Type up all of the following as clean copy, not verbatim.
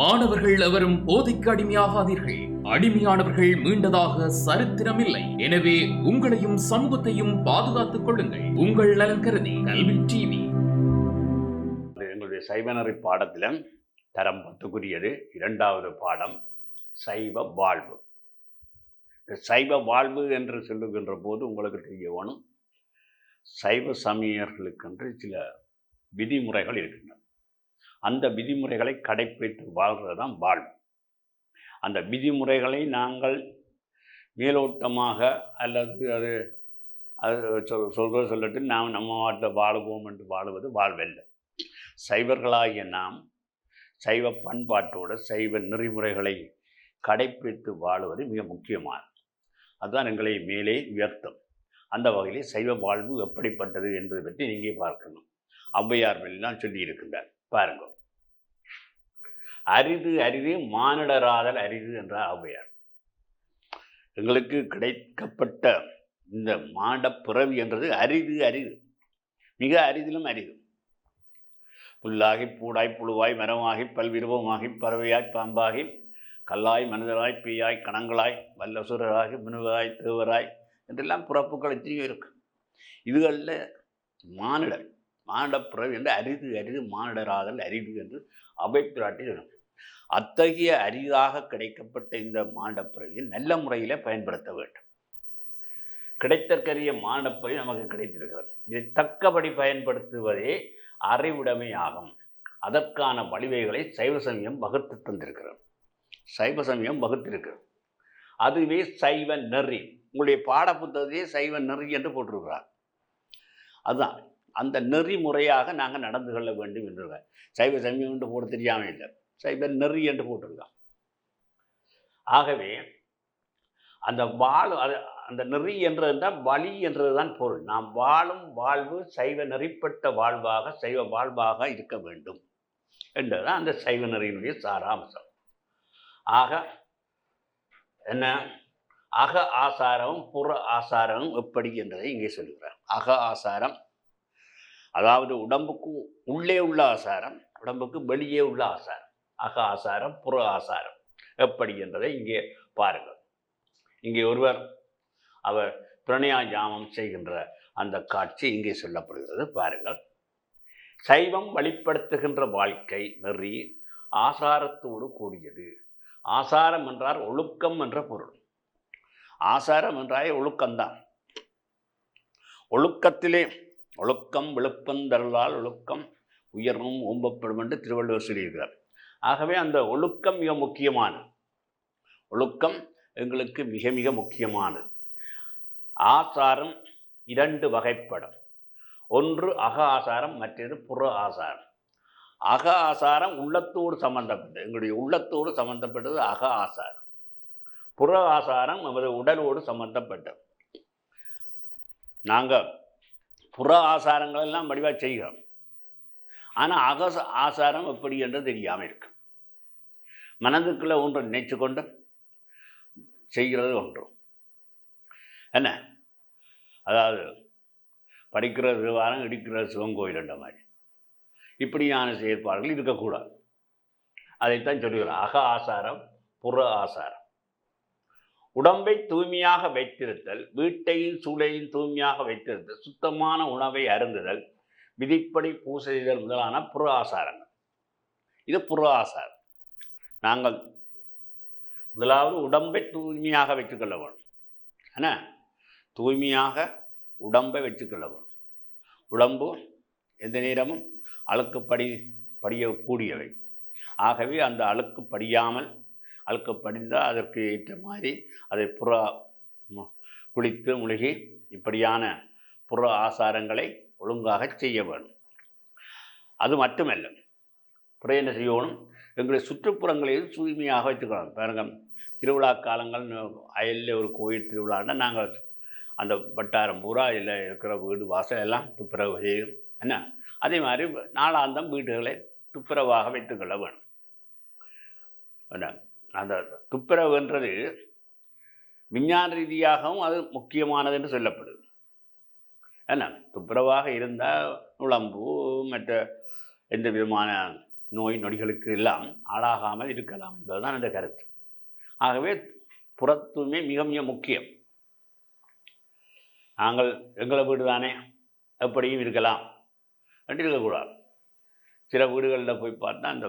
மாணவர்கள் எவரும் போதைக்கு அடிமையாகாதீர்கள். அடிமையானவர்கள் மீண்டதாக சரித்திரமில்லை. எனவே உங்களையும் சமூகத்தையும் பாதுகாத்துக் கொள்ளுங்கள். உங்கள் நலன் கருதி கல்வி டிவி. எங்களுடைய சைவநெறி பாடத்திலும் தரம் 10க்குரியது 2வது பாடம் சைவ வாழ்வு. சைவ வாழ்வு என்று சொல்லுகின்ற போது உங்களுக்கு தெரிய வேணும், சைவ சமயர்களுக்கென்று சில விதிமுறைகள் இருக்கின்றன. அந்த விதிமுறைகளை கடைப்பிடித்து வாழ்கிறது தான் வாழ்வு. அந்த விதிமுறைகளை நாங்கள் மேலோட்டமாக அல்லது சொல்லட்டு நாம் நம்ம நாட்டில் வாழுவோம் என்று வாழுவது வாழ்வல்ல. சைவர்களாகிய நாம் சைவ பண்பாட்டோடு சைவ நெறிமுறைகளை கடைப்பிடித்து வாழுவது மிக முக்கியமானது. அதுதான் எங்களை மேலே உயர்த்தும். அந்த வகையிலே சைவ வாழ்வு எப்படிப்பட்டது என்பதை பற்றி நீங்கள் பார்க்கணும். ஔவையார் எல்லாம் சொல்லி இருக்கின்றார். பாருங்க, அரிது அரிது மானிடராதல் அரிது என்றார் ஔவையார். எங்களுக்கு கிடைக்கப்பட்ட இந்த மாட பிறவி என்றது அரிது அரிது, மிக அரிதிலும் அரிது. புல்லாகி பூடாய் புழுவாய் மரமாகி பல்விருவமாகி பறவையாய் பாம்பாகி கல்லாய் மனிதராய் பீயாய் கணங்களாய் வல்லசுரராகி மினுவாய் தேவராய் என்றெல்லாம் பிறப்புகள் எத்தனையோ இருக்கு. இதுகளில் மானிட பிறவி என்று அரிது அரிது மானிடராதல் அரிது என்று அவை பிராட்டி சொல்லும். அத்தகைய அரிதாக கிடைக்கப்பட்ட இந்த மானிட பிறவியை நல்ல முறையில் பயன்படுத்த வேண்டும். கிடைத்தற்கரிய மானிட பிறவி நமக்கு கிடைத்திருக்கிறது. இதை தக்கபடி பயன்படுத்துவதே அறிவுடைமை ஆகும். அதற்கான வழிவகைகளை சைவ சமயம் வகுத்து தந்திருக்கிறது. சைவ சமயம் வகுத்திருக்கிறது. அதுவே சைவ நெறி. உங்களுடைய பாட புத்தகத்தையே சைவ நெறி என்று போட்டிருக்கிறார். அதுதான் அந்த நெறி முறையாக நாங்கள் நடந்து கொள்ள வேண்டும் என்று சைவ சமயம் என்று போட தெரியாமல் இல்லை, சைவ நெறி என்று போட்டிருக்கான். ஆகவே அந்த அந்த நெறி என்றதுதான் வழி என்றதுதான் பொருள். நாம் வாழும் வாழ்வு சைவ நெறிப்பட்ட வாழ்வாக சைவ வாழ்வாக இருக்க வேண்டும் என்றதுதான் அந்த சைவ நெறியினுடைய சாராம்சம். ஆக என்ன, அக ஆசாரமும் புற ஆசாரமும் எப்படி என்பதை இங்கே சொல்லுகிறார். அக ஆசாரம் அதாவது உடம்புக்கு உள்ளே உள்ள ஆசாரம், உடம்புக்கு வெளியே உள்ள ஆசாரம். அக ஆசாரம் புற ஆசாரம் எப்படி என்பதை இங்கே பாருங்கள். இங்கே ஒருவர் அவர் பிரணயாஜாமம் செய்கின்ற அந்த காட்சி இங்கே சொல்லப்படுகிறது. பாருங்கள். சைவம் வழிப்படுத்துகின்ற வாழ்க்கை நெறி ஆசாரத்தோடு கூடியது. ஆசாரம் என்றார் ஒழுக்கம் என்ற பொருள். ஆசாரம் என்றாலே ஒழுக்கம்தான். ஒழுக்கத்திலே ஒழுக்கம் விழுப்பந்தருளால் ஒழுக்கம் உயர்வும் ஓம்பப்படும் என்று திருவள்ளுவர் சொல்லியிருக்கிறார். ஆகவே அந்த ஒழுக்கம் மிக முக்கியமானது. ஒழுக்கம் எங்களுக்கு மிக மிக முக்கியமானது. ஆசாரம் 2 வகைப்படும். ஒன்று அக ஆசாரம், மற்றது புற ஆசாரம். அக ஆசாரம் உள்ளத்தோடு சம்பந்தப்பட்டது, எங்களுடைய உள்ளத்தோடு சம்பந்தப்பட்டது அக ஆசாரம். புற ஆசாரம் நமது உடலோடு சம்பந்தப்பட்டது. நாங்கள் புற ஆசாரங்கள் எல்லாம் வடிவாக செய்கிறோம். ஆனால் அக ஆசாரம் எப்படி என்று தெரியாமல் இருக்கு. மனதுக்குள்ள ஒன்று நினைச்சு கொண்டு செய்கிறது ஒன்று என்ன, அதாவது படிக்கிற வாரம் இடிக்கிற சிவன் கோயில்ன்ற மாதிரி இப்படியான செயற்பாடுகள் இருக்கக்கூடாது. அதைத்தான் சொல்லுகிறோம் அக ஆசாரம் புற ஆசாரம். உடம்பை தூய்மையாக வைத்திருத்தல், வீட்டையும் சூளையும் தூய்மையாக வைத்திருத்தல், சுத்தமான உணவை அருந்துதல், விதிப்படி பூசை செய்தல் முதலான புற ஆசாரங்கள். இது புற ஆசாரம். நாங்கள் முதலாவது உடம்பை தூய்மையாக வச்சுக்கொள்ள வேணும். என்ன, தூய்மையாக உடம்பை வச்சுக்கொள்ள வேணும். உடம்பு எந்த நேரமும் அழுக்கு படியக்கூடியவை. ஆகவே அந்த அழுக்கு படியாமல், அழுக்கு படிந்தால் அதற்கு ஏற்ற மாதிரி அதை குளித்து முழுகி இப்படியான புற ஆசாரங்களை ஒழுங்காக செய்ய வேணும். அது மட்டுமல்ல, புற என்ன செய்யணும், எங்களுடைய சுற்றுப்புறங்களையும் தூய்மையாக வைத்துக்கணும். பாருங்க, திருவிழா காலங்கள் அயலில் ஒரு கோயில் திருவிழான்னா நாங்கள் அந்த வட்டாரம் பூரா இல்லை இருக்கிற வீடு வாசல் எல்லாம் துப்புரவு செய்யும். என்ன, அதே மாதிரி நாளாந்தம் வீடுகளை துப்புரவாக வைத்துக்கொள்ள வேணும். அந்த துப்புரவுன்றது விஞ்ஞான ரீதியாகவும் அது முக்கியமானது என்று சொல்லப்படுது. என்ன, துப்புரவாக இருந்தால் நுழம்பு மற்ற எந்த விதமான நோய் நொடிகளுக்கு எல்லாம் ஆளாகாமல் இருக்கலாம் என்பதுதான் இந்த கருத்து. ஆகவே புறத்தூய்மை மிக மிக முக்கியம். நாங்கள் எங்களை வீடு தானே எப்படியும் இருக்கலாம் என்று இருக்கக்கூடாது. சில வீடுகளில் போய் பார்த்தா அந்த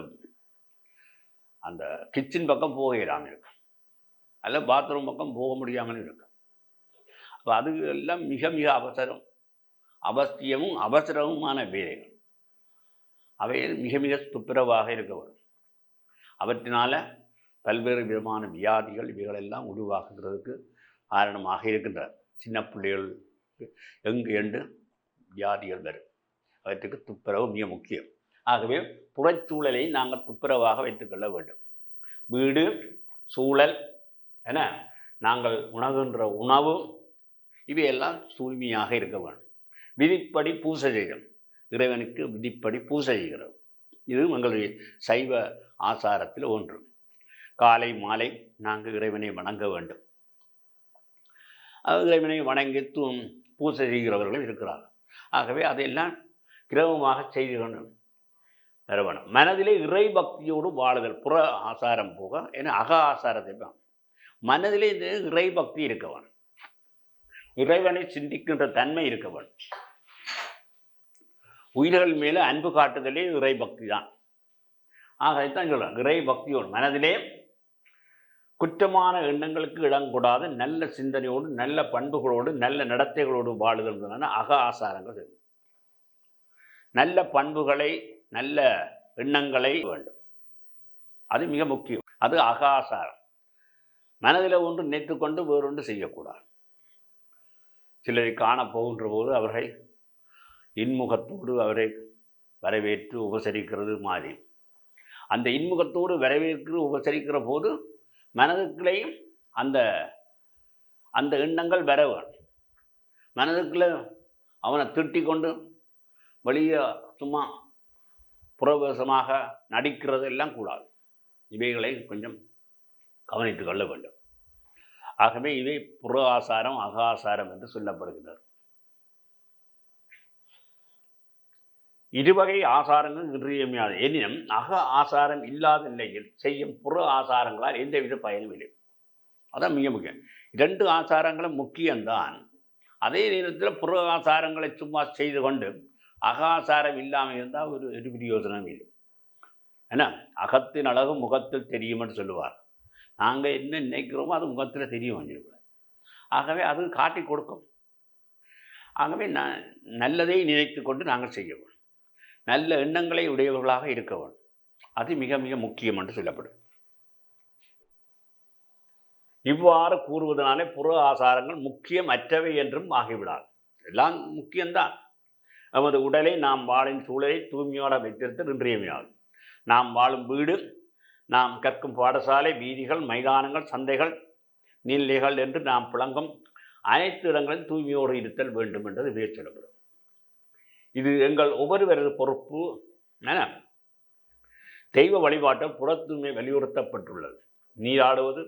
அந்த கிச்சன் பக்கம் போக இல்லாமல் இருக்கும், அல்ல பாத்ரூம் பக்கம் போக முடியாமல் இருக்கும். அப்போ அது எல்லாம் மிக மிக அவசியமும் அவசரமுமான வேலைகள். அவையில் மிக மிக துப்புரவாக இருக்க வரும். அவற்றினால பல்வேறு விதமான வியாதிகள் இவைகளெல்லாம் உருவாக்குகிறதுக்கு காரணமாக இருக்கின்றன. சின்ன பிள்ளைகள் எங்கு என்று வியாதிகள் வரும். அவற்றுக்கு துப்புரவு மிக முக்கியம். ஆகவே புறச்சூழலை நாங்கள் துப்புரவாக வைத்துக்கொள்ள வேண்டும். வீடு, சூழல் என நாங்கள் உணவுகின்ற உணவு இவையெல்லாம் தூய்மையாக இருக்க வேண்டும். விதிப்படி பூசை செய்கிறோம், இறைவனுக்கு விதிப்படி பூசை செய்கிறோம். இது எங்களுடைய சைவ ஆசாரத்தில் ஒன்று. காலை மாலை நாங்கள் இறைவனை வணங்க வேண்டும். இறைவனை வணங்கி பூசை செய்கிறவர்களும் இருக்கிறார்கள். ஆகவே அதையெல்லாம் கிரமமாக செய்து கொண்டு நிறுவனம் மனதிலே இறை பக்தியோடு வாழுதல். புற ஆசாரம் போக ஏன்னா அக ஆசாரத்தை மனதிலே இந்த இறை பக்தி இருக்கவன், இறைவனை சிந்திக்கின்ற தன்மை இருக்கவன். உயிர்கள் மேலே அன்பு காட்டுதலே இறை பக்தி தான். ஆகத்தான் சொல்கிறேன், இறை பக்தியோடு மனதிலே குற்றமான எண்ணங்களுக்கு இடம் கூடாது, நல்ல சிந்தனையோடு நல்ல பண்புகளோடு நல்ல நடத்தைகளோடு வாழுதல் அக ஆசாரங்கள். நல்ல பண்புகளை நல்ல எண்ணங்களை வேண்டும், அது மிக முக்கியம். அது அக ஆசாரம். மனதில் ஒன்று நினைத்து கொண்டு வேறொன்று செய்யக்கூடாது. சிலரை காண போகின்ற போது அவர்கள் இன்முகத்தோடு அவரை வரவேற்று உபசரிக்கிறது மாதிரி, அந்த இன்முகத்தோடு வரவேற்று உபசரிக்கிற போது மனதுக்குள்ளேயும் அந்த அந்த எண்ணங்கள் வர வேண்டும். மனதுக்குள்ளே அவனை திட்டி கொண்டு வெளியே சும்மா புறவேசமாக நடிக்கிறது எல்லாம் கூடாது. இவைகளை கொஞ்சம் கவனித்து கொள்ள வேண்டும். ஆகவே இவை புற ஆசாரம் அக ஆசாரம் என்று சொல்லப்படுகிறது. இருவகை ஆசாரங்கள் இன்றியமையாது. எனினும் அக ஆசாரம் இல்லாத நிலையில் செய்யும் புற ஆசாரங்களால் எந்தவித பயனும் இல்லை. அதான் மிக முக்கியம். இரண்டு ஆசாரங்களும் முக்கியம்தான். அதே நேரத்தில் புற ஆசாரங்களை சும்மா செய்து கொண்டு அகாசாரம் இல்லாமல் இருந்தால் ஒரு பிரயோஜனம் இல்லை. ஏன்னா அகத்தின் அழகு முகத்தில் தெரியும்னு சொல்லுவார். நாங்கள் என்ன நினைக்கிறோமோ அது முகத்தில் தெரியும் வந்திருக்கூடாது. ஆகவே அது காட்டி கொடுக்கும். ஆகவே நல்லதை நினைத்து கொண்டு நாங்கள் செய்ய வேண்டும். நல்ல எண்ணங்களை உடையவர்களாக இருக்க வேண்டும். அது மிக மிக முக்கியம் என்று சொல்லப்படும். இவ்வாறு கூறுவதனாலே புற ஆசாரங்கள் முக்கியமற்றவை என்றும் ஆகிவிடாது. எல்லாம் முக்கியம்தான். நமது உடலை நாம் வாழும் சூழலை தூய்மையோட வைத்திருத்தல் இன்றியமையாது. நாம் வாழும் வீடு, நாம் கற்கும் பாடசாலை, வீதிகள், மைதானங்கள், சந்தைகள், நீர்நிலைகள் என்று நாம் புழங்கும் அனைத்து இடங்களிலும் தூய்மையோடு இருத்தல் வேண்டும் என்றது பேர் சொல்லப்படும். இது எங்கள் ஒவ்வொருவரது பொறுப்பு என தெய்வ வழிபாட்டில் புற தூய்மை வலியுறுத்தப்பட்டுள்ளது. நீராடுவது,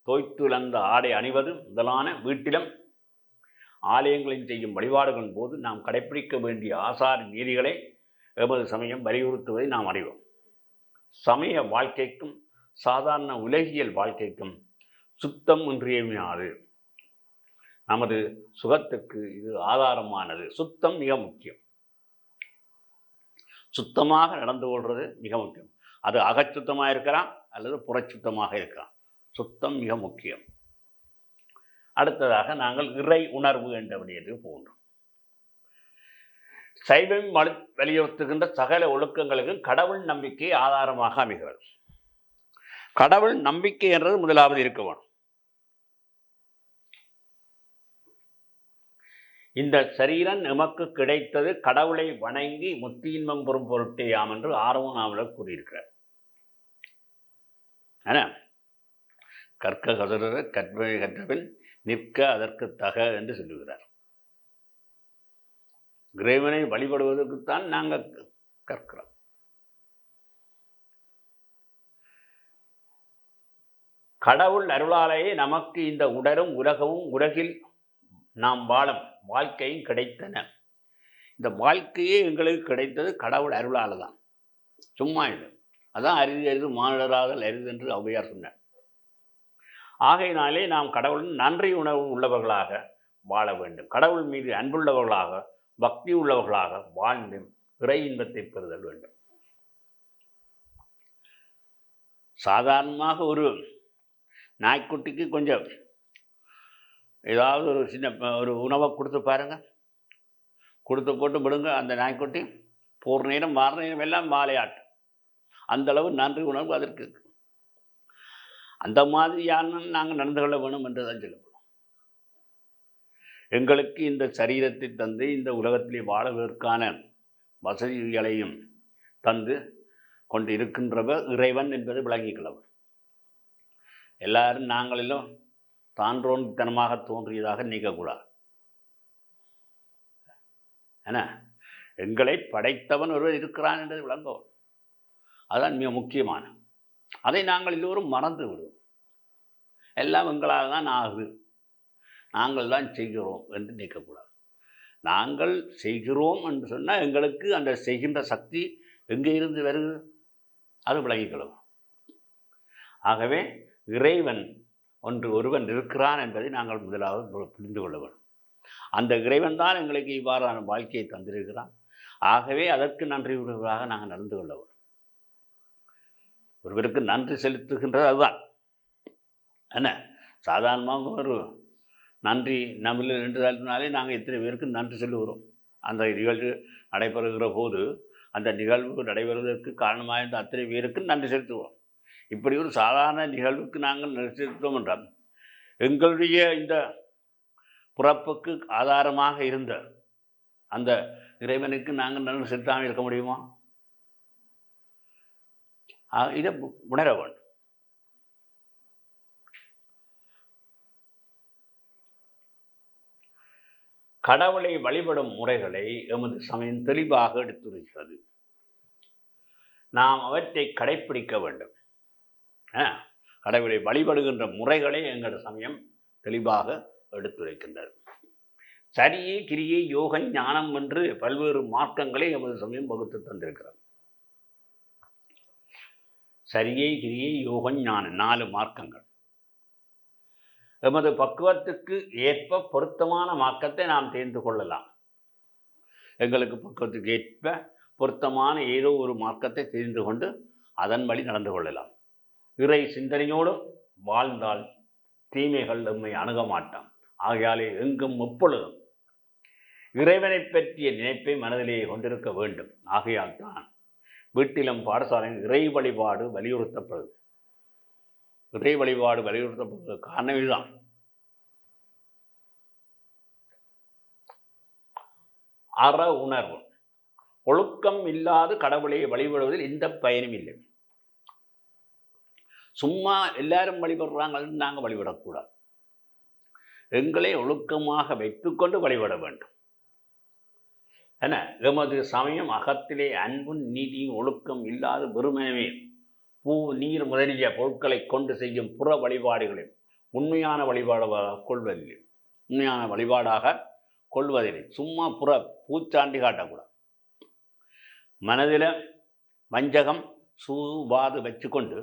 தோய்த்துழந்த ஆடை அணிவது முதலான வீட்டிலும் ஆலயங்களில் செய்யும் வழிபாடுகளின் போது நாம் கடைப்பிடிக்க வேண்டிய ஆசார நீதிகளை எமது சமயம் வலியுறுத்துவதை நாம் அறிவோம். சமய வாழ்க்கைக்கும் சாதாரண உலகியல் வாழ்க்கைக்கும் சுத்தம் இன்றியமையாது. நமது சுகத்துக்கு இது ஆதாரமானது. சுத்தம் மிக முக்கியம். சுத்தமாக நடந்து கொள்வது மிக முக்கியம். அது அகச்சுத்தமாக இருக்கலாம் அல்லது புறச்சுத்தமாக இருக்கலாம். சுத்தம் மிக முக்கியம். அடுத்ததாக நாங்கள் இறை உணர்வு என்ற விடயத்துக்கு போகின்றோம். சைவம் வலியுறுத்துகின்ற சகல ஒழுக்கங்களுக்கு கடவுள் நம்பிக்கை ஆதாரமாக அமைகிறது. கடவுள் நம்பிக்கை என்றது முதலாவது இருக்க வேணும். இந்த சரீரம் நமக்கு கிடைத்தது கடவுளை வணங்கி முத்தியின்மம் பெறும் பொருட்டேயாம் என்று 6ஆம் நாவலர் கூறியிருக்கிறார். கற்க கதற கற்பனை கற்றபின் நிற்க அதற்கு தக என்று சொல்லுகிறார். இறைவனை வழிபடுவதற்குத்தான் நாங்கள் கற்கிறோம். கடவுள் அருளாலேயே நமக்கு இந்த உடலும் உலகமும் உலகில் நாம் வாழும் வாழ்க்கையும் கிடைத்தன. இந்த வாழ்க்கையே எங்களுக்கு கிடைத்தது கடவுள் அருளால் தான். சும்மா இல்லை. அதான் அரிது அரிது மானிடராதல் அரிது என்று ஔவையார் சொன்னார். ஆகையினாலே நாம் கடவுளின் நன்றி உணர்வு உள்ளவர்களாக வாழ வேண்டும். கடவுள் மீது அன்புள்ளவர்களாக, பக்தி உள்ளவர்களாக வாழ்ந்து இறை இன்பத்தை பெறுதல் வேண்டும். சாதாரணமாக ஒரு நாய்க்குட்டிக்கு கொஞ்சம் ஏதாவது ஒரு சின்ன ஒரு உணவை கொடுத்து பாருங்க, கொடுத்து போட்டு விடுங்க, அந்த நாய்க்குட்டி போர் நேரம் மாற நேரம் எல்லாம் வாழையாட்டும். அந்த அளவு நன்றி உணர்வு அதற்கு இருக்கு. அந்த மாதிரியான நாங்கள் நடந்து கொள்ள வேணும் என்றுதான் சொல்லப்படும். எங்களுக்கு இந்த சரீரத்தை தந்து இந்த உலகத்திலே வாழ்வதற்கான வசதிகளையும் தந்து கொண்டு இருக்கின்றவர் இறைவன் என்பதை விளங்கிக்கொள்ளவர். எல்லாரும் நாங்களெல்லாம் தான்றோன்தனமாக தோன்றியதாக நினைக்கக்கூடாது. ஏன்னா எங்களை படைத்தவன் ஒருவர் இருக்கிறான் என்பதை விளங்குவோம். அதுதான் மிக முக்கியமான. அதை நாங்கள் எல்லோரும் மறந்து விடுவோம். எல்லாம் எங்களால் தான் ஆகுது, நாங்கள் தான் செய்கிறோம் என்று நினைக்கக்கூடாது. நாங்கள் செய்கிறோம் என்று சொன்னால் எங்களுக்கு அந்த செய்கின்ற சக்தி எங்கே இருந்து வருது அது விளங்கிக்கொள்ளும். ஆகவே இறைவன் ஒருவன் இருக்கிறான் என்பதை நாங்கள் முதலாவது புரிந்து கொள்ள வேண்டும். அந்த இறைவன் தான் எங்களுக்கு இவ்வாறான வாழ்க்கையை தந்திருக்கிறான். ஆகவே அதற்கு நன்றி உணர்வாக நாங்கள் நடந்து கொள்ள வேண்டும். ஒருவருக்கு நன்றி செலுத்துகின்றது அதுதான். என்ன சாதாரணமாக ஒரு நன்றி நம்மள 2 நாளினாலே நாங்கள் எத்தனை பேருக்கு நன்றி சொல்லுகிறோம். அந்த நிகழ்வு நடைபெறுகிற போது அந்த நிகழ்வு நடைபெறுவதற்கு காரணமாக இருந்த அத்தனை பேருக்கு நன்றி செலுத்துவோம். இப்படி ஒரு சாதாரண நிகழ்வுக்கு நாங்கள் நன்றி செலுத்துவோம் என்றால் எங்களுடைய இந்த பிறப்புக்கு ஆதாரமாக இருந்த அந்த இறைவனுக்கு நாங்கள் நன்றி செலுத்தாமல் இருக்க முடியுமா? இதை உணர வேண்டும். கடவுளை வழிபடும் முறைகளை எமது சமயம் தெளிவாக எடுத்துரைக்கிறது. நாம் அவற்றை கடைப்பிடிக்க வேண்டும். கடவுளை வழிபடுகின்ற முறைகளை எங்கள் சமயம் தெளிவாக எடுத்துரைக்கின்றது. சரியை, கிரியை, யோக, ஞானம் என்று பல்வேறு மார்க்கங்களை எமது சமயம் வகுத்து தந்திருக்கிறது. சரியை, கிரியை, யோகம், ஞானம் 4 மார்க்கங்கள். எமது பக்குவத்துக்கு ஏற்ப பொருத்தமான மார்க்கத்தை நாம் தேர்ந்து கொள்ளலாம். எங்களுக்கு பக்குவத்துக்கு ஏற்ப பொருத்தமான ஏதோ ஒரு மார்க்கத்தை தெரிந்து கொண்டு அதன் வழி நடந்து கொள்ளலாம். இறை சிந்தனையோடு வாழ்ந்தால் தீமைகள் நம்மை அணுக மாட்டான். ஆகையாலே எங்கும் எப்பொழுதும் இறைவனை பற்றிய நினைப்பை மனதிலேயே கொண்டிருக்க வேண்டும். ஆகையால் தான் வீட்டிலும் பாடசாலையில் இறை வழிபாடு வலியுறுத்தப்படுது. இறை வழிபாடு வலியுறுத்தப்படுவது காரணம் இதுதான். அற உணர்வு ஒழுக்கம் இல்லாது கடவுளை வழிபடுவதில் எந்த பயனும் இல்லை. சும்மா எல்லாரும் வழிபடுறாங்கன்னு நாங்கள் வழிபடக்கூடாது. எங்களை ஒழுக்கமாக வைத்துக்கொண்டு வழிபட வேண்டும். என எமது சமயம் அகத்திலே அன்பும் நீதியும் ஒழுக்கம் இல்லாத வெறுமனவே பூ, நீர் முதலிய பொருட்களை கொண்டு செய்யும் புற வழிபாடுகளில் உண்மையான வழிபாடாக கொள்வதில்லை. உண்மையான வழிபாடாக கொள்வதில்லை. சும்மா புற பூச்சாண்டி காட்டக்கூடாது. மனதில் வஞ்சகம் சூவாது வச்சுக்கொண்டு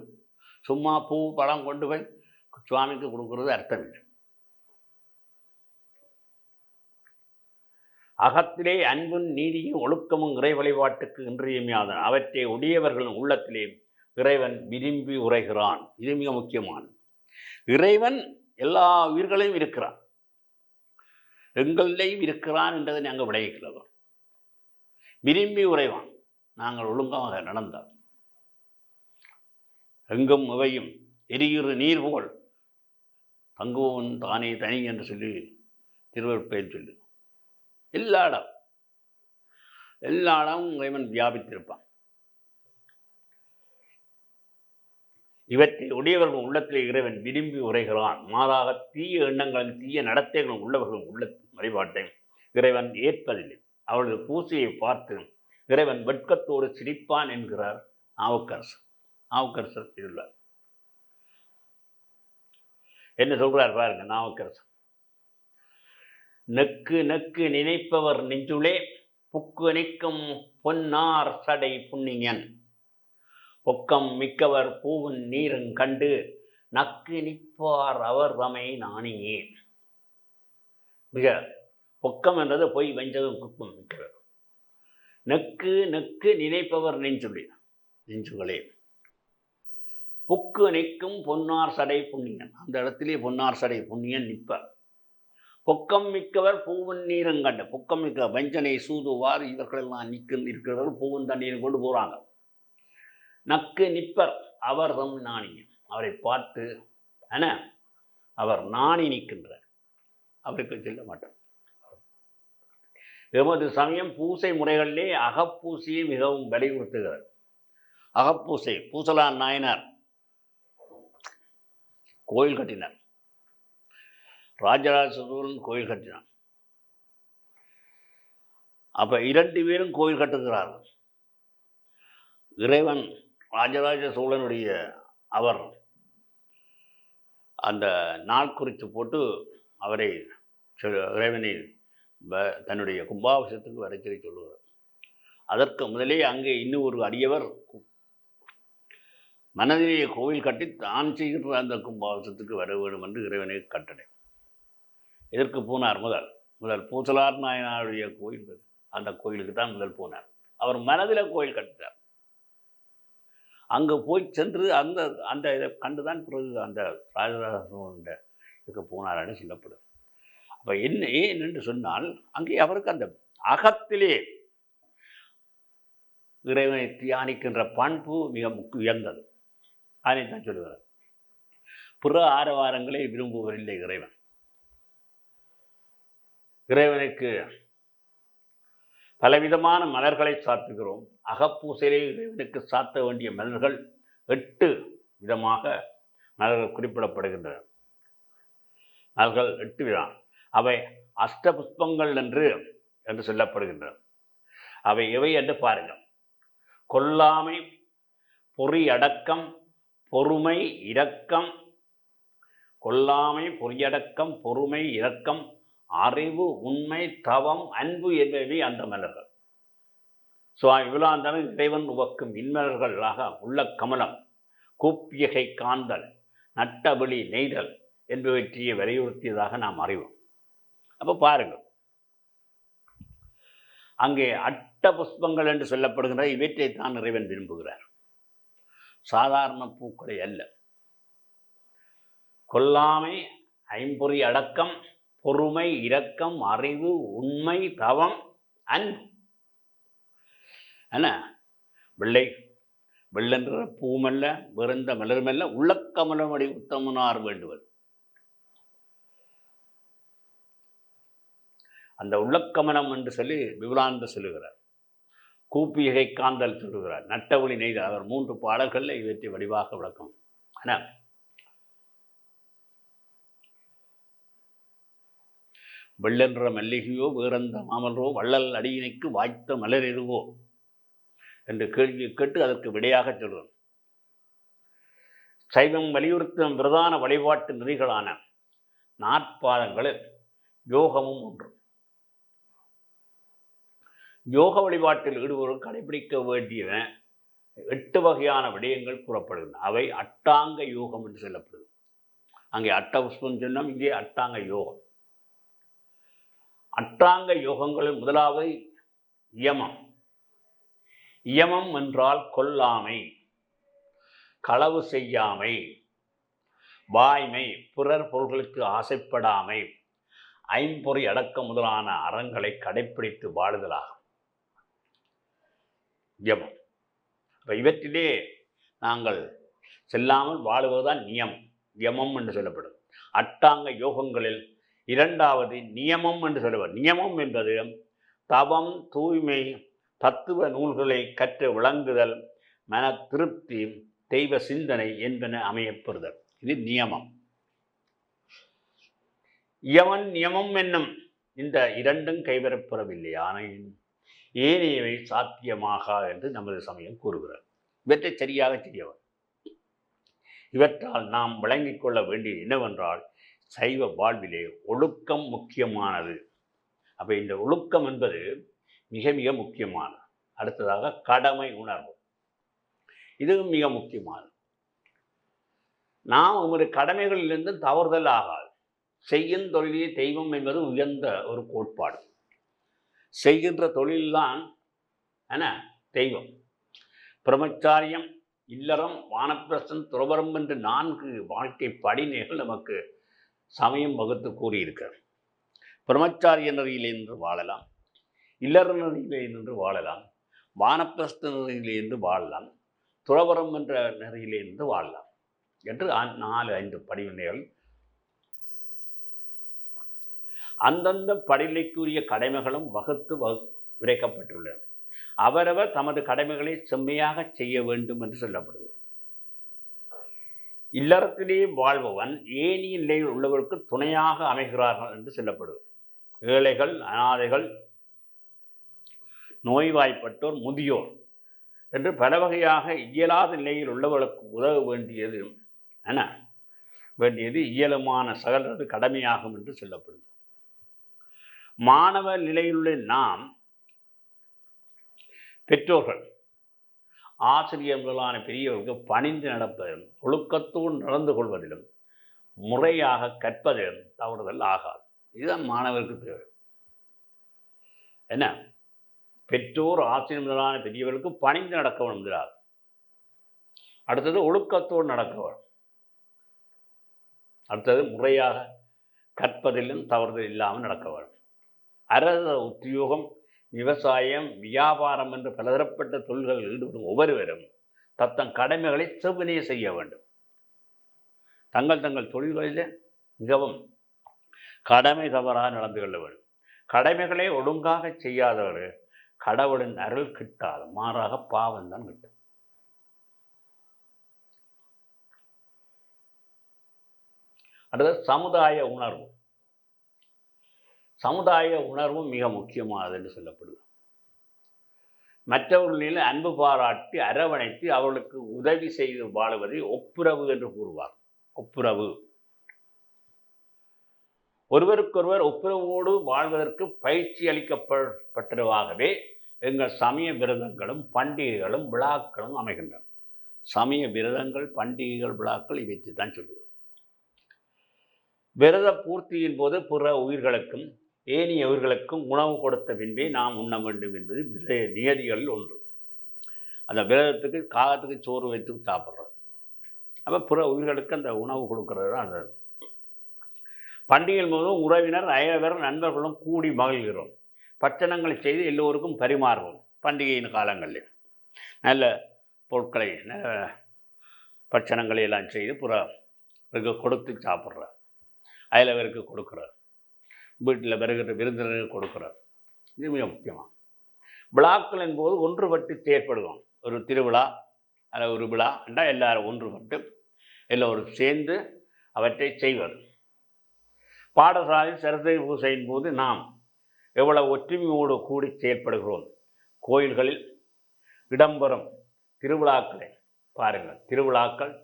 சும்மா பூ பழம் கொண்டு போய் சுவாமிக்கு கொடுக்கறது அர்த்தமில்லை. அகத்திலே அன்பும் நீதியும் ஒழுக்கமும் இறை வழிபாட்டுக்கு இன்றியமையாதன. அவற்றை உடையவர்களின் உள்ளத்திலே இறைவன் விரும்பி உரைகிறான். இது மிக முக்கியமானது. இறைவன் எல்லா உயிர்களையும் இருக்கிறான், எங்களையும் இருக்கிறான் என்றதை நாங்கள் விளைவிக்கிறோம். விரும்பி உரைவான் நாங்கள் ஒழுங்காக நடந்தால். எங்கும் இவையும் எரிகிற நீர் போல் தங்குவன் தானே தனி என்று சொல்லி திருவருட்பெயர் சொல்லு. எல்லா இடமும் இறைவன் வியாபித்திருப்பான். இவற்றை உடையவர்கள் உள்ளத்திலே இறைவன் விரும்பி உரைகிறான். மாறாக தீய எண்ணங்களும் தீய நடத்தைகளும் உள்ளவர்களும் உள்ள வழிபாட்டை இறைவன் ஏற்பதில்லை. அவரது பூசையை பார்த்து இறைவன் வெட்கத்தோடு சிரிப்பான் என்கிறார் நாவுக்கரசர் இதுள்ளார். என்ன சொல்றார் பாருங்க நாவுக்கரசர். நெக்கு நெக்கு நினைப்பவர் நெஞ்சுளே புக்கு நிற்கும் பொன்னார் சடை புண்ணியன் பொக்கம் மிக்கவர் பூவும் நீரும் கண்டு நக்கு நிற்பார் அவர் தமை நாணியே. மிக பொக்கம் என்றது பொய் வஞ்சகம் குப்பம் மிக்கவர். நெக்கு நெக்கு நினைப்பவர் நெஞ்சுகளே. புக்கு நிற்கும் பொன்னார் சடை புண்ணியன். அந்த இடத்திலே பொன்னார் சடை புண்ணியன் நிற்பார். பொக்கம் மிக்கவர் பூவன் நீரும் கண்ட. பொக்கம் மிக்க வஞ்சனை சூதுவார் இவர்களெல்லாம் இருக்கிறவர்கள் பூவன் தண்ணீரும் கொண்டு போகிறாங்க. நக்கு நிற்பர் அவர் தம் நாணியம். அவரை பார்த்து அவர் நாணி நிற்கின்றார். அவருக்கு செல்ல மாட்டார். எமது சமயம் பூசை முறைகளிலே அகப்பூசையை மிகவும் வலியுறுத்துகிறார். அகப்பூசை பூசலான் நாயனார் கோயில் கட்டினார். ராஜராஜ சோழன் கோயில் கட்டினான். அப்ப 2 பேரும் கோயில் கட்டுகிறார்கள். இறைவன் ராஜராஜ சோழனுடைய அவர் அந்த நாள் குறித்து போட்டு அவரை இறைவனை தன்னுடைய கும்பாபிஷேகத்துக்கு வரைச்சலை சொல்லுகிறார். அதற்கு முதலே அங்கே இன்னும் ஒரு அடியவர் மனதிலேயே கோவில் கட்டி தான் செய்கிற அந்த கும்பாபிஷேகத்துக்கு வர வேண்டும் என்று இறைவனை கட்டளை. எதற்கு போனார்? முதல் பூசலார் நாயனாருடைய கோயில், அந்த கோயிலுக்கு தான் முதல் போனார். அவர் மனதில் கோயில் கட்டினார். அங்கே போய் சென்று அந்த அந்த இதை கண்டுதான் பிறகு அந்த ராஜராஜ இதுக்கு போனார்னு சொல்லப்படும். அப்போ ஏன் என்று சொன்னால் அங்கே அவருக்கு அந்த அகத்திலே இறைவனை தியானிக்கின்ற பண்பு மிக உயர்ந்தது. அதனை தான் சொல்லுகிறார். புற ஆரவாரங்களை விரும்புவதில்லை இறைவன். இறைவனுக்கு பலவிதமான மலர்களை சாத்துகிறோம். அகப்பூசையிலே இறைவனுக்கு சாத்த வேண்டிய மலர்கள் 8 விதமாக மலர்கள் குறிப்பிடப்படுகின்றன. மலர்கள் 8 விதம். அவை அஷ்டபுஷ்பங்கள் என்று சொல்லப்படுகின்றன. அவை எவை என்று பாருங்கள். கொல்லாமை, பொறியடக்கம், பொறுமை, இரக்கம். கொல்லாமை, பொறியடக்கம், பொறுமை, இரக்கம், அறிவு, உண்மை, தவம், அன்பு என்பவை அந்த மலர்கள். விபுலாந்தன இறைவன் உவக்கும் இன்மலர்களாக உள்ள கமலம், கூப்பியகை காந்தல், நட்டபலி நெய்தல் என்பவற்றையே வலியுறுத்தியதாக நாம் அறிவோம். அப்போ பாருங்கள், அங்கே அட்ட புஷ்பங்கள் என்று சொல்லப்படுகின்ற இவற்றை தான் இறைவன் விரும்புகிறார். சாதாரண பூக்களை அல்ல. கொல்லாமை, ஐம்பொறி அடக்கம், பொறுமை, இரக்கம், அறிவு, உண்மை, தவம், அன்பு. வெள்ளென்ற பூமல்ல, விருந்த மலருமல்ல, உள்ளக்கமலமடி உத்தமனார் வேண்டுவது. அந்த உள்ளக்கமலம் என்று சொல்லி விபுலாந்த சொல்லுகிறார். கூப்பியகை காந்தல் சொல்லுகிறார். நட்டவழி நெய்தல். அவர் 3 பாடல்களில் இவற்றை வடிவாக விளக்கம். வெள்ளென்ற மல்லிகையோ வேறெந்த மாமலரோ வள்ளல் அடியினைக்கு வாய்த்த மலர் எதுவோ என்று கேள்வி கேட்டு அதற்கு விடையாக சொல்கிறோம். சைவம் வலியுறுத்தும் பிரதான வழிபாட்டு நெறிகளான 4 பாதங்களில் யோகமும் ஒன்று. யோக வழிபாட்டில் ஈடுபவர்கள் கடைபிடிக்க வேண்டிய 8 வகையான விடயங்கள் கூறப்படுகின்றன. அவை அட்டாங்க யோகம் என்று சொல்லப்படுது. அங்கே அட்டபுஷ்பம் சொன்னோம், இங்கே அட்டாங்க யோகம். அட்டாங்க யோகங்களில் முதலாவது இயமம். இயமம் என்றால் கொல்லாமை, களவு செய்யாமை, வாய்மை, பிறர் பொருள்களுக்கு ஆசைப்படாமை, ஐம்பொறி அடக்கம் முதலான அறங்களை கடைப்பிடித்து வாழுதலாகும் இயமம். இவற்றிலே நாங்கள் செல்லாமல் வாழுவதுதான் நியமம், யமம் என்று சொல்லப்படும். அட்டாங்க யோகங்களில் 2வது நியமம் என்று சொல்லப்படும். நியமம் என்பது தவம், தூய்மை, தத்துவ நூல்களை கற்று விளங்குதல், மன திருப்தி, தெய்வ சிந்தனை என்பன அமையப்பெறுதல். இது நியமம். யமன் நியமம் என்னும் இந்த 2ம் கைவரப்பெறவில்லை. ஆனால் ஏனையவை சாத்தியமாக என்று நமது சமயம் கூறுகிறார். இவற்றை சரியாக செய்யவர். இவற்றால் நாம் விளங்கிக் கொள்ள வேண்டியது என்னவென்றால், சைவ வாழ்விலே ஒழுக்கம் முக்கியமானது. அப்போ இந்த ஒழுக்கம் என்பது மிக மிக முக்கியமானது. அடுத்ததாக கடமை உணர்வு. இதுவும் மிக முக்கியமானது. நாம் ஒரு கடமைகளிலிருந்து தவறுதல் ஆகாது. செய்யும் தொழிலே தெய்வம் என்பது உயர்ந்த ஒரு கோட்பாடு. செய்கின்ற தொழில்தான் என்ன தெய்வம். பிரம்மச்சாரியம், இல்லறம், வானப்பிரஸ்தம், துறவரம் என்று 4 வாழ்க்கை படிநிலைகள் நமக்கு சமயம் வகுத்து கூறியிருக்கிறது. பிரம்மச்சாரிய நெறியிலே நின்று வாழலாம், இல்லற நெறியிலே நின்று வாழலாம், வானப்பிரஸ்த நெறியிலே நின்று வாழலாம், துறவரம் என்ற நெறியிலே நின்று வாழலாம் என்று 4-5 படிநிலைகள் அந்தந்த படிநிலைக்குரிய கடமைகளும் வகுத்து விரைக்கப்பட்டுள்ளன. அவரவர் தமது கடமைகளை செம்மையாக செய்ய வேண்டும் என்று சொல்லப்படுகிறது. இல்லறத்திலே வாழ்பவன் ஏனைய நிலையில் உள்ளவருக்கு துணையாக அமைகிறார்கள் என்று சொல்லப்படுகிறது. ஏழைகள், அனாதைகள், நோய்வாய்ப்பட்டோர், முதியோர் என்று பல வகையாக இயலாத நிலையில் உள்ளவர்களுக்கு உதவ வேண்டியது இயலுமான சகலது கடமையாகும் என்று சொல்லப்படுகிறது. மாணவ நிலையிலுள்ள நாம் பெற்றோர்கள், ஆசிரியர் முதலான பெரியவர்களுக்கு பணிந்து நடப்பதிலும் ஒழுக்கத்தோடு நடந்து கொள்வதிலும் முறையாக கற்பதிலும் தவறுதல் ஆகாது. இதுதான் மாணவருக்கு தேவை. என்ன பெற்றோர், ஆசிரியர் முதலான பெரியவர்களுக்கு பணிந்து நடக்க வேண்டுகிறார். அடுத்தது ஒழுக்கத்தோடு நடக்க வேண்டும். அடுத்தது முறையாக கற்பதிலும் தவறுதல் இல்லாமல் நடக்க வேண்டும். அரச உத்தியோகம், விவசாயம், வியாபாரம் என்று பலதரப்பட்ட தொழில்களில் ஈடுபடும் ஒவ்வொருவரும் தத்தம் கடமைகளை செவ்வனே செய்ய வேண்டும். தங்கள் தொழில்களில் மிகவும் கடமை தவறாக நடந்து கொள்ள வேண்டும். கடமைகளை ஒழுங்காக செய்யாதவர் கடவுளின் அருள் கிட்டாது, மாறாக பாவம்தான் கிட்டும். அடுத்தது சமுதாய உணர்வு. சமுதாய உணர்வும் மிக முக்கியமானது என்று சொல்லப்படுது. மற்றவர்களில் அன்பு பாராட்டி அரவணைத்து அவர்களுக்கு உதவி செய்து வாழுவதை ஒப்புரவு என்று கூறுவார். ஒப்புரவு. ஒருவருக்கொருவர் ஒப்புரவோடு வாழ்வதற்கு பயிற்சி அளிக்கப்பட்டவாகவே எங்கள் சமய விரதங்களும் பண்டிகைகளும் விழாக்களும் அமைகின்றன. சமய விரதங்கள், பண்டிகைகள், விழாக்கள் இவைத்து தான் சொல்லுவோம். விரத பூர்த்தியின் போது பிற உயிர்களுக்கும் ஏனைய உயிர்களுக்கும் உணவு கொடுத்த பின்பே நாம் உண்ண வேண்டும் என்பது நியதிகளில் ஒன்று. அந்த விரதத்துக்கு காகத்துக்கு சோறு வைத்து சாப்பிட்றோம். அப்போ பிற உயிர்களுக்கு அந்த உணவு கொடுக்கறது தான் அந்த பண்டிகையின் போதும் உறவினர், அயலவர், நண்பர்களும் கூடி மகிழ்கிறோம். பட்சணங்களை செய்து எல்லோருக்கும் பரிமாறுவோம். பண்டிகையின் காலங்களில் நல்ல பொருட்களை, பட்சணங்களை எல்லாம் செய்து பிற கொடுத்து சாப்பிட்றார். அயலவருக்கு கொடுக்குறார். வீட்டில் வருகிற விருந்தினருக்கு கொடுக்குறார். இது மிக முக்கியமாக. விழாக்களின் போது ஒன்றுபட்டு செயற்படுவோம். ஒரு திருவிழா அல்ல ஒரு விழா என்றால் எல்லாரும் ஒன்றுபட்டு எல்லோரும் சேர்ந்து அவற்றை செய்வது. பாடசாலை சரஸ்வதி பூஜையின் போது நாம் எவ்வளவு ஒற்றுமையோடு கூடி செயல்படுகிறோம். கோயில்களில் இடம்பெறும் திருவிழாக்களை பாருங்கள். திருவிழாக்கள்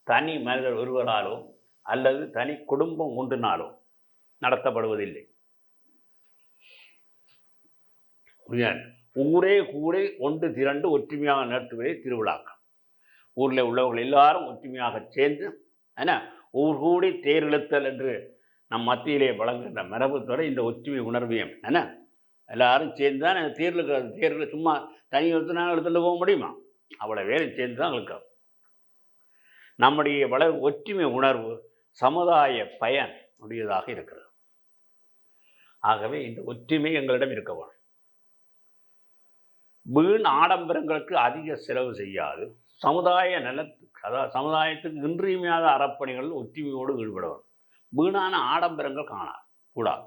தனி மனிதர் ஒருவராலோ அல்லது தனி குடும்பம் ஒன்றினாலோ நடத்தப்படுவதில்லை. ஊரே கூடி ஒன்று திரண்டு ஒற்றுமையாக நடத்துவதே திருவிழாக்கள். ஊரில் உள்ளவர்கள் எல்லாரும் ஒற்றுமையாக சேர்ந்து ஊர் கூடி தேர் இழுத்தல் என்று நம் மத்தியிலே வழங்குகின்ற மரபுத்துறை இந்த ஒற்றுமை உணர்வையும் எல்லாரும் சேர்ந்து தான் தேரில் சும்மா தனி எடுத்துட்டு போக முடியுமா? அவ்வளோ வேலை சேர்ந்து தான் இழுக்க. நம்முடைய ஒற்றுமை உணர்வு சமுதாய பயன் உடையதாக இருக்கிறது. ஆகவே இந்த ஒற்றுமை எங்களிடம் இருக்க வேண்டும். வீண் ஆடம்பரங்களுக்கு அதிக செலவு செய்யாது சமுதாய நலத்துக்கு, அதாவது சமுதாயத்துக்கு இன்றியமையாத அறப்பணிகள் ஒற்றுமையோடு ஈடுபடுவார். வீணான ஆடம்பரங்கள் கூடாது.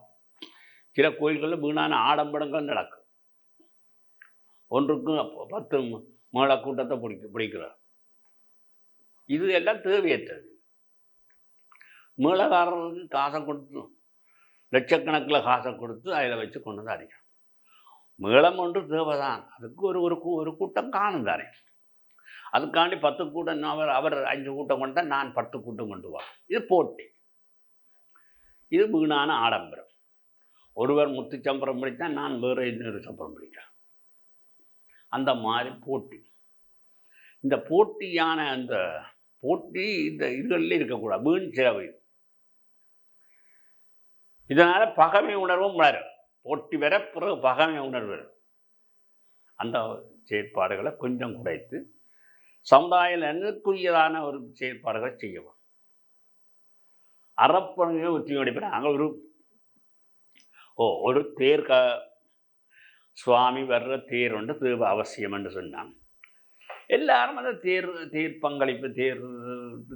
சில கோயில்களில் வீணான ஆடம்பரங்கள் நடக்கும். ஒன்றுக்கும் 10 மேள கூட்டத்தை பிடிக்கிறார். இது எல்லாம் தேவையற்றது. மேளக்காரர்களுக்கு காசை கொடுத்து, லட்சக்கணக்கில் காசை கொடுத்து அதில் வச்சு கொண்டு வந்து அடிக்கணும். மேளம் ஒன்று தேவைதான். அதுக்கு ஒரு கூட்டம் காணும் தானே. அதுக்காண்டி 10 கூட்டம் அவர் 5 கூட்டம் கொண்டு தான் நான் 10 கூட்டம் கொண்டு வா. இது போட்டி. இது வீணான ஆடம்பரம். ஒருவர் முத்து சம்பரம் பிடித்தான், நான் வேறு இன்னொரு சம்பரம் பிடிக்கிறேன். அந்த மாதிரி போட்டி. இந்த போட்டியான அந்த போட்டி இந்த இதுகளில் இருக்கக்கூடாது, வீண் செலவு. இதனால் பகைமை உணர்வும் வளரும். போட்டி வர பிறகு பகைமை உணர்வு வரும். அந்த செயற்பாடுகளை கொஞ்சம் குறைத்து சமுதாய நன்மைக்குரியதான ஒரு செயற்பாடுகளை செய்யவும். அறப்பணியை ஒற்றி நடைபெற நாங்கள் ஒரு தேர் சுவாமி வர்ற தேர் ஒன்று தேவை அவசியம் என்று சொன்னான். எல்லாரும் அந்த தேர் பங்களிப்பு தேர்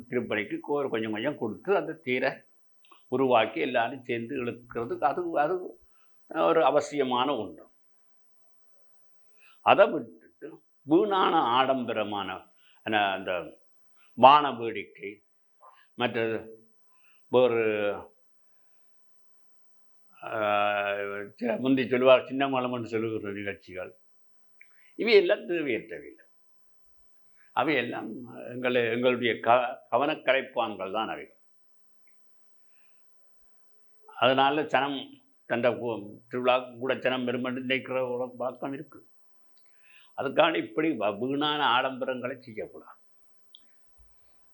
திருப்பணிக்கு கொஞ்சம் கொஞ்சம் கொடுத்து அந்த தேரை உருவாக்கி எல்லாரும் சேர்ந்து இழுக்கிறதுக்கு அது ஒரு அவசியமான ஒன்று. அதை விட்டுட்டு வீணான ஆடம்பரமான அந்த வான வேடிக்கை, மற்றது ஒரு முந்தி சொல்லுவார் சின்ன மலம்னு சொல்லுகிற நிகழ்ச்சிகள், இவையெல்லாம் தேவையற்றவில்லை. அவையெல்லாம் எங்களுடைய கவனக்கலைப்பான்கள் தான் அவை. அதனால சனம் தண்டை திருவிழா கூட சனம் பெருமண்டு நினைக்கிற பழக்கம் இருக்குது. அதுக்கான இப்படி வீணான ஆடம்பரங்களை செய்யக்கூடாது.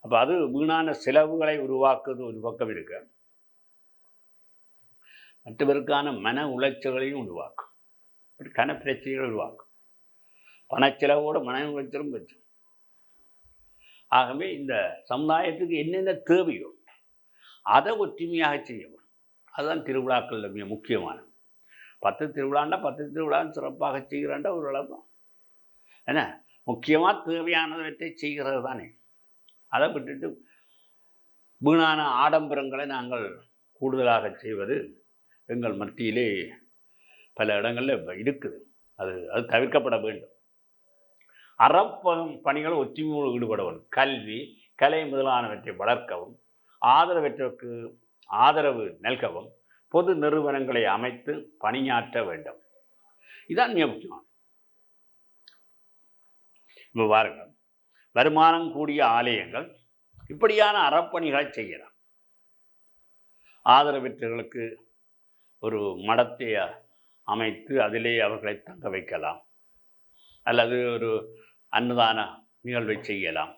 அப்போ அது வீணான செலவுகளை உருவாக்குவது ஒரு பக்கம் இருக்கு, மற்றவருக்கான மன உளைச்சல்களையும் உருவாக்கும், கன பிரச்சனைகளை உருவாக்கும். பணச்செலவோடு மன உளைச்சலும் வச்சு. ஆகவே இந்த சமுதாயத்துக்கு என்னென்ன தேவையோ அதை ஒற்றுமையாக செய்யணும். அதுதான் திருவிழாக்கள் மிக முக்கியமான. 10 திருவிழாண்டா 10 திருவிழான்னு சிறப்பாக செய்கிறாண்டா ஒரு அளவு என்ன முக்கியமாக தேவையானவற்றை செய்கிறது தானே. அதை விட்டுட்டு வீணான ஆடம்பரங்களை நாங்கள் கூடுதலாக செய்வது எங்கள் மத்தியிலே பல இடங்களில் இருக்குது. அது தவிர்க்கப்பட வேண்டும். அறப்பணிகள் ஒற்றுமையோடு ஈடுபடவும், கல்வி கலை முதலானவற்றை வளர்க்கவும், ஆதரவற்றோருக்கு ஆதரவு நல்கவும், பொது நிறுவனங்களை அமைத்து பணியாற்ற வேண்டும். இதுதான் மிக முக்கியம். இப்போ பாருங்கள், வருமானம் கூடிய ஆலயங்கள் இப்படியான அறப்பணிகளை செய்யலாம். ஆதரவற்றவர்களுக்கு ஒரு மடத்தை அமைத்து அதிலே அவர்களை தங்க வைக்கலாம், அல்லது ஒரு அன்னதான நிகழ்வை செய்யலாம்,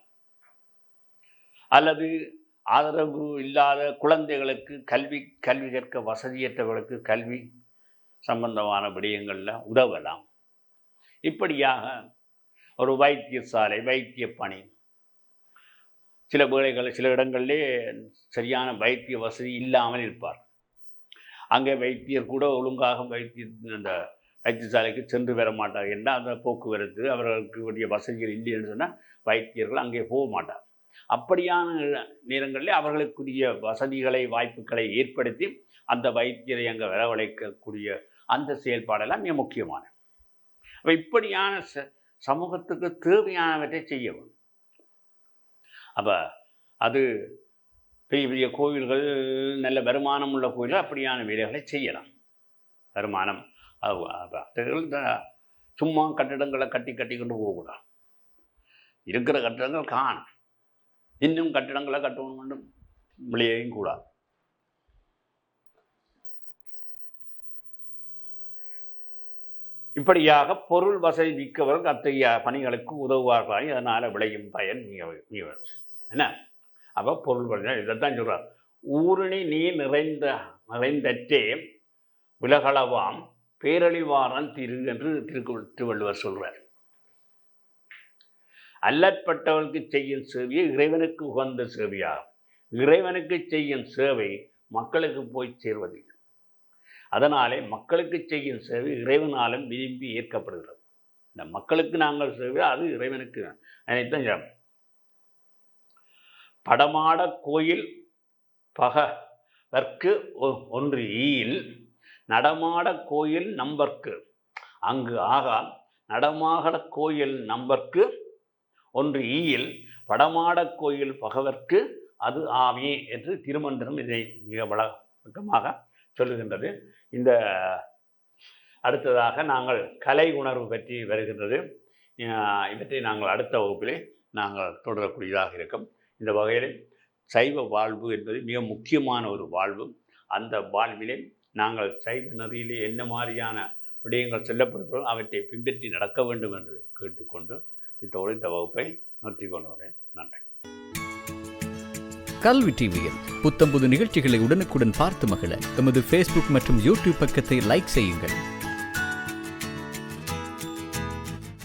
அல்லது ஆதரவு இல்லாத குழந்தைகளுக்கு கல்வி கற்க வசதியற்றவர்களுக்கு கல்வி சம்பந்தமான விடயங்களில் உதவலாம். இப்படியாக ஒரு வைத்தியசாலை வைத்திய பணி, சில வேளைகள் சில இடங்களிலே சரியான வைத்திய வசதி இல்லாமல் இருப்பார். அங்கே வைத்தியர் கூட ஒழுங்காக அந்த வைத்தியசாலைக்கு சென்று வர மாட்டார். என்ன அந்த போக்குவரத்து அவர்களுக்கு வேண்டிய வசதிகள் இல்லைன்னு சொன்னால் வைத்தியர்கள் அங்கே போக மாட்டார். அப்படியான நேரங்களில் அவர்களுக்குரிய வசதிகளை வாய்ப்புகளை ஏற்படுத்தி அந்த வைத்தியரை அங்கே வரவழைக்கக்கூடிய அந்த செயல்பாடெல்லாம் மிக முக்கியமான. அப்போ இப்படியான சமூகத்துக்கு தேவையானவற்றை செய்யவும். அப்போ அது பெரிய பெரிய கோவில்கள், நல்ல வருமானம் உள்ள கோயில்கள் அப்படியான வேலைகளை செய்யலாம். வருமானம் சும்மா கட்டிடங்களை கட்டி கொண்டு போகக்கூடாது. இருக்கிற கட்டிடங்கள் காணும், இன்னும் கட்டிடங்களை கட்டணும் வேண்டும் விளையவும் கூடாது. இப்படியாக பொருள் வசதி மிக்கவர்கள் அத்தகைய பணிகளுக்கு உதவுவார்கள். அதனால் விளையும் பயன் மிக என்ன. அப்போ பொருள் வசதி இதைத்தான் சொல்கிறார். ஊரணி நீர் நிறைந்தற்றே விலகளவாம் பேரழிவாரன் திரு என்று திருவள்ளுவர் சொல்றார். அல்லற்பட்டவர்களுக்கு செய்யும் சேவையை இறைவனுக்கு உகந்த சேவையாகும். இறைவனுக்கு செய்யும் சேவை மக்களுக்கு போய் சேர்வதில்லை. அதனாலே மக்களுக்கு செய்யும் சேவை இறைவனாலும் விரும்பி ஏற்கப்படுகிறது. இந்த மக்களுக்கு நாங்கள் சேவை அது இறைவனுக்கு அனைத்தும். படமாட கோயில் பகவர்க்கு ஒன்று ஈயில் நடமாட கோயில் நம்பர்க்கு அங்கு ஆகா நடமாட கோயில் நம்பர்க்கு ஒன்று ஈயில் படமாட கோயில் பகவர்க்கு அது ஆமே என்று திருமந்திரம் இதை மிக வழக்கமாக சொல்லுகின்றது. இந்த அடுத்ததாக நாங்கள் கலை உணர்வு பற்றி வருகின்றது. இவற்றை நாங்கள் அடுத்த வகுப்பிலே நாங்கள் தொடரக்கூடியதாக இருக்கும். இந்த வகையில் சைவ வாழ்வு என்பது மிக முக்கியமான ஒரு வாழ்வு. அந்த வாழ்விலே நாங்கள் சைவ நதியிலே என்ன மாதிரியான விடயங்கள் சொல்லப்படுகிறோம் அவற்றை பின்பற்றி நடக்க வேண்டும் என்று கேட்டுக்கொண்டு இத்தோடு இந்த வகுப்பை நிறுத்திக் கொண்டு வரேன். நன்றி. கல்வி டிவியில் புத்தம்புது நிகழ்ச்சிகளை உடனுக்குடன் பார்த்து மகிழ எமது ஃபேஸ்புக் மற்றும் யூடியூப் பக்கத்தை லைக் செய்யுங்கள்.